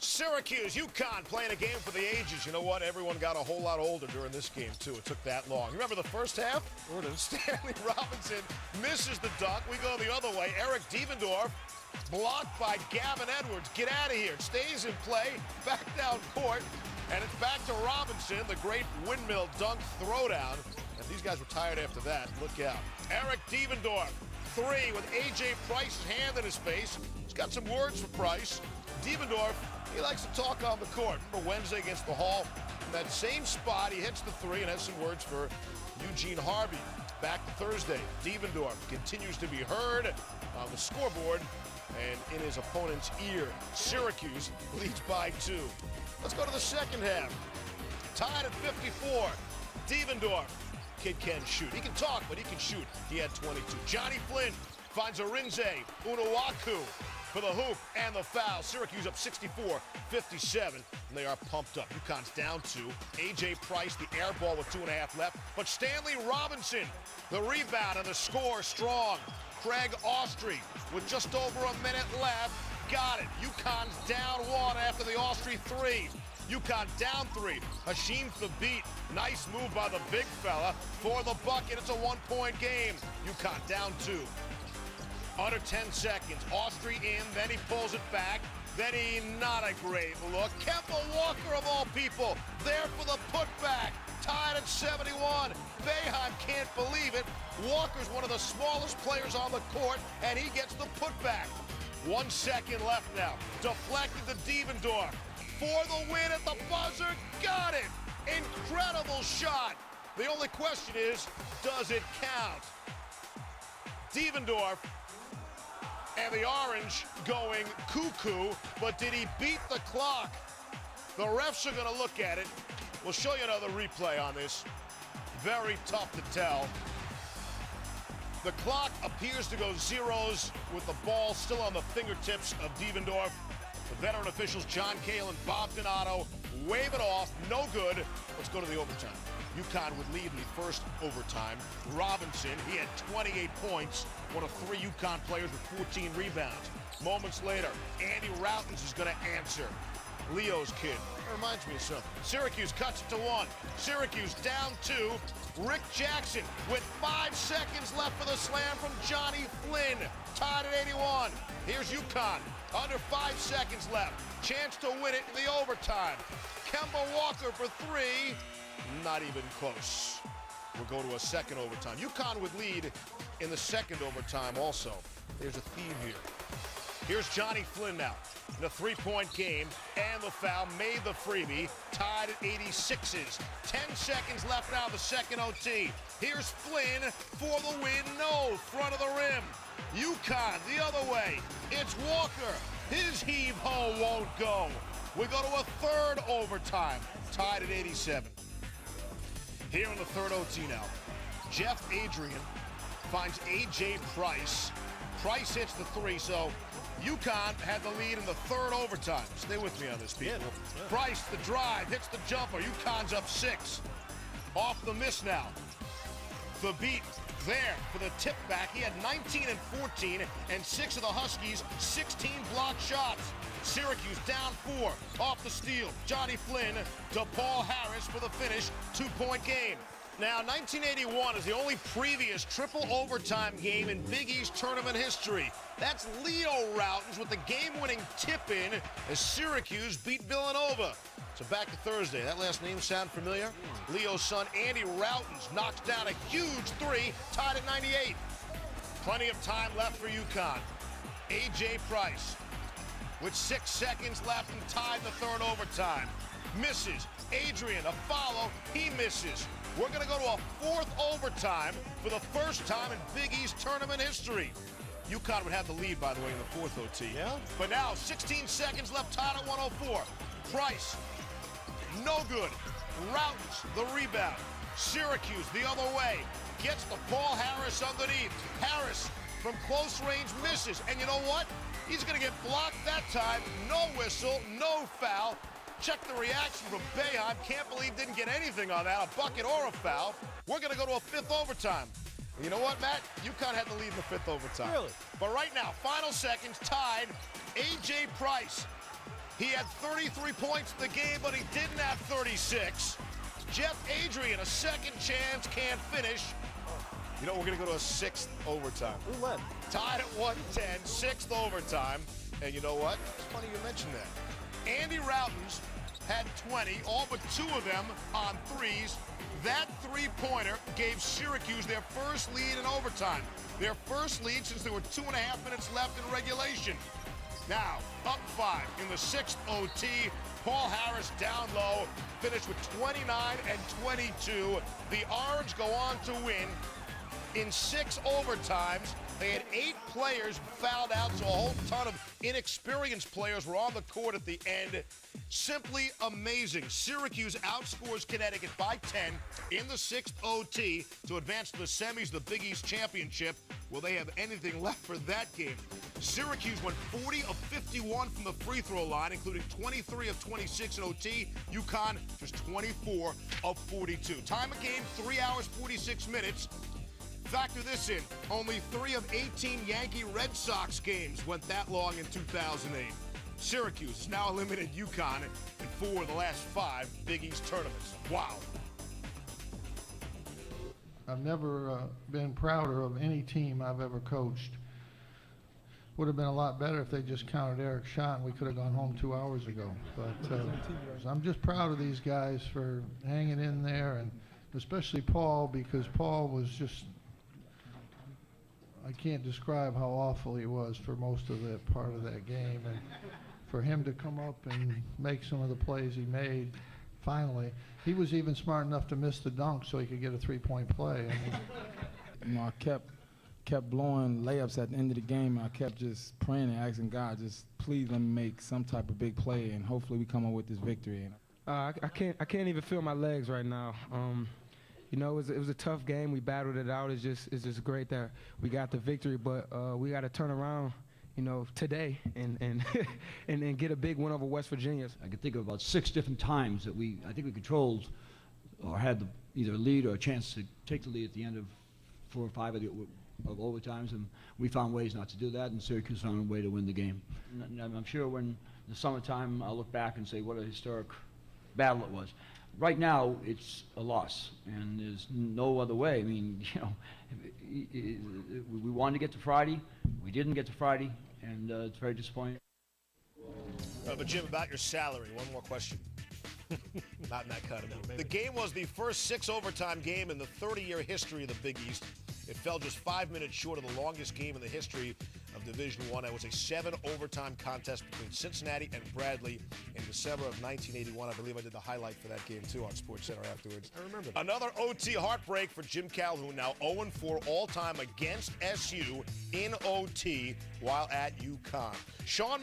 Syracuse, UConn playing a game for the ages. You know what? Everyone got a whole lot older during this game, too. It took that long. You remember the first half? Stanley Robinson misses the dunk. We go the other way. Eric Devendorf blocked by Gavin Edwards. Get out of here. Stays in play. Back down court. And it's back to Robinson, the great windmill dunk throwdown. And these guys were tired after that. Look out. Eric Devendorf, three with A.J. Price's hand in his face. He's got some words for Price. Devendorf, he likes to talk on the court. Remember Wednesday against the Hall? In that same spot, he hits the three and has some words for Eugene Harvey. Back to Thursday, Devendorf continues to be heard on the scoreboard and in his opponent's ear. Syracuse leads by 2. Let's go to the second half. Tied at 54. Devendorf. Kid can shoot. He can talk, but he can shoot. He had 22. Johnny Flynn finds Arinze Unawaku for the hoop and the foul. Syracuse up 64-57, and they are pumped up. UConn's down 2. A.J. Price, the air ball with 2.5 left. But Stanley Robinson, the rebound and the score strong. Craig Austrie with just over a minute left. Got it. UConn's down 1 after the Austrie 3. UConn down 3. Hashim Thabit, nice move by the big fella for the bucket. It's a 1-point game. UConn down 2. Under 10 seconds. Austrie in, then he pulls it back. Then he, not a great look. Kemba Walker, of all people, there for the putback. Tied at 71. Boeheim can't believe it. Walker's one of the smallest players on the court, and he gets the putback. 1 second left now. Deflected to Devendorf. For the win at the buzzer. Got it. Incredible shot. The only question is, does it count? Devendorf and the orange going cuckoo, but did he beat the clock? The refs are going to look at it. We'll show you another replay on this. Very tough to tell. The clock appears to go zeros with the ball still on the fingertips of Devendorf. The veteran officials, John Cahill and Bob Donato, wave it off. No good. Let's go to the overtime. UConn would lead in the first overtime. Robinson, he had 28 points, one of 3 UConn players with 14 rebounds. Moments later, Andy Routens is going to answer. Leo's kid. That reminds me of something. Syracuse cuts it to 1. Syracuse down 2. Rick Jackson with 5 seconds left for the slam from Johnny Flynn. Tied at 81. Here's UConn. Under 5 seconds left. Chance to win it in the overtime. Kemba Walker for 3. Not even close. We'll go to a second overtime. UConn would lead in the second overtime also. There's a theme here. Here's Johnny Flynn now in a 3-point game, and the foul made the freebie. Tied at 86s. 10 seconds left now, the second OT. Here's Flynn for the win. No, front of the rim. UConn the other way. It's Walker. His heave-ho won't go. We go to a third overtime. Tied at 87. Here in the third OT now. Jeff Adrian finds A.J. Price. Price hits the 3, so UConn had the lead in the third overtime. Stay with me on this, people. Yeah. Price, the drive, hits the jumper. UConn's up 6. Off the miss now. The beat there for the tip back. He had 19 and 14, and 6 of the Huskies, 16 blocked shots. Syracuse down 4. Off the steal. Johnny Flynn to Paul Harris for the finish. 2-point game. Now, 1981 is the only previous triple overtime game in Big East tournament history. That's Leo Routens with the game-winning tip-in as Syracuse beat Villanova. So back to Thursday. That last name sound familiar? Leo's son, Andy Routens, knocks down a huge 3, tied at 98. Plenty of time left for UConn. A.J. Price with 6 seconds left and tied the third overtime. Misses. Adrian, a follow. He misses. We're going to go to a fourth overtime for the first time in Big East tournament history. UConn would have the lead, by the way, in the fourth OT. Yeah. But now, 16 seconds left, tied at 104. Price, no good. Routens, the rebound. Syracuse, the other way. Gets the Paul Harris underneath. Harris, from close range, misses. And you know what? He's going to get blocked that time. No whistle, no foul. Check the reaction from Boeheim. Can't believe didn't get anything on that, a bucket or a foul. We're going to go to a fifth overtime. You know what, Matt? UConn had the lead in the fifth overtime. Really? But right now, final seconds, tied. A.J. Price He had 33 points in the game, but he didn't have 36. Jeff Adrian, a second chance, can't finish. You know, we're going to go to a sixth overtime. Who led? Tied at 110, sixth overtime. And you know what? It's funny you mentioned that. Andy Routens had 20, all but 2 of them on threes. That three-pointer gave Syracuse their first lead in overtime. Their first lead since there were 2.5 minutes left in regulation. Now, up 5 in the sixth OT. Paul Harris down low, finished with 29 and 22. The Orange go on to win. In 6 overtimes, they had 8 players fouled out, so a whole ton of inexperienced players were on the court at the end. Simply amazing. Syracuse outscores Connecticut by 10 in the 6th OT to advance to the semis, the Big East Championship. Will they have anything left for that game? Syracuse went 40 of 51 from the free throw line, including 23 of 26 in OT. UConn just 24 of 42. Time of game, 3 hours, 46 minutes. Factor this in, only 3 of 18 Yankee Red Sox games went that long in 2008. Syracuse has now eliminated UConn in 4 of the last 5 Big East tournaments. Wow. I've never been prouder of any team I've ever coached. Would have been a lot better if they just counted Eric's shot and we could have gone home 2 hours ago. But I'm just proud of these guys for hanging in there, and especially Paul, because Paul was just, I can't describe how awful he was for most of that part of that game. And for him to come up and make some of the plays he made, finally, he was even smart enough to miss the dunk so he could get a 3-point play. I mean, I kept blowing layups at the end of the game. I kept just praying and asking God, just please let me make some type of big play, and hopefully we come up with this victory. I can't even feel my legs right now. You know, it was a tough game. We battled it out. It's just great that we got the victory, but we got to turn around, you know, today and and get a big win over West Virginia. I can think of about 6 different times that I think we controlled or had either a lead or a chance to take the lead at the end of 4 or 5 of overtimes, and we found ways not to do that, and Syracuse found a way to win the game. And I'm sure when in the summertime I'll look back and say what a historic battle it was. Right now it's a loss, and there's no other way. I mean, you know, we wanted to get to Friday, we didn't get to Friday, and it's very disappointing. But Jim, about your salary, one more question. Not in that kind of mood. The game was the first 6 overtime game in the 30-year history of the Big East. It fell just 5 minutes short of the longest game in the history of Division I. It was a 7 overtime contest between Cincinnati and Bradley in December of 1981. I believe I did the highlight for that game, too, on SportsCenter afterwards. I remember that. Another OT heartbreak for Jim Calhoun, now 0-4 all-time against SU in OT while at UConn. Sean